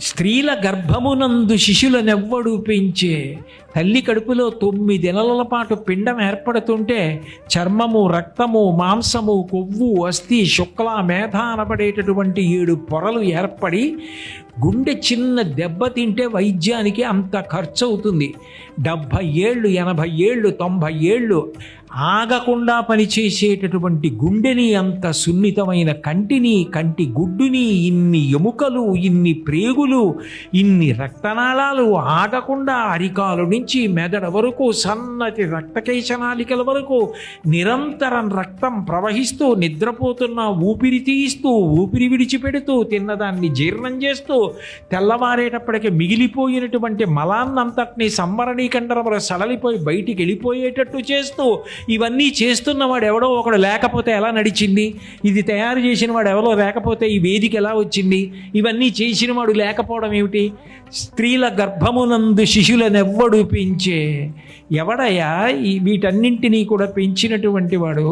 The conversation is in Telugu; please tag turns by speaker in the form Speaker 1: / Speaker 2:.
Speaker 1: స్త్రీల గర్భమునందు శిశులనెవ్వడు పెంచే. తల్లి కడుపులో 9 నెలల పాటు పిండం ఏర్పడుతుంటే చర్మము, రక్తము, మాంసము, కొవ్వు, అస్థి, శుక్ల, మేధ అనబడేటటువంటి 7 పొరలు ఏర్పడి గుండె చిన్న దెబ్బ తింటే వైద్యానికి అంత ఖర్చు అవుతుంది. 70 ఏళ్ళు, 80 ఏళ్ళు, 90 ఏళ్ళు ఆగకుండా పనిచేసేటటువంటి గుండెని, అంత సున్నితమైన కంటిని, కంటి గుడ్డుని, ఇన్ని ఎముకలు, ఇన్ని ప్రేగులు, ఇన్ని రక్తనాళాలు ఆగకుండా అరికాలు నుంచి మెదడు వరకు, సన్నటి రక్తకేశనాళికల వరకు నిరంతరం రక్తం ప్రవహిస్తూ, నిద్రపోతున్న ఊపిరి తీస్తూ, ఊపిరి విడిచిపెడుతూ, తిన్నదాన్ని జీర్ణం చేస్తూ, తెల్లవారేటప్పటికి మిగిలిపోయినటువంటి మలాన్నంతటినీ సంవరణీకండరములు సడలిపోయి బయటికి వెళ్ళిపోయేటట్టు చేస్తూ, ఇవన్నీ చేస్తున్నవాడు ఎవడో ఒకడు లేకపోతే ఎలా నడిచింది? ఇది తయారు చేసిన వాడు ఎవరో లేకపోతే ఈ వేదిక ఎలా వచ్చింది? ఇవన్నీ చేసిన వాడు లేకపోవడం ఏమిటి? స్త్రీల గర్భమునందు శిశులనెవ్వడు పెంచే. ఎవడయ్యా వీటన్నింటినీ కూడా పెంచినటువంటి వాడు?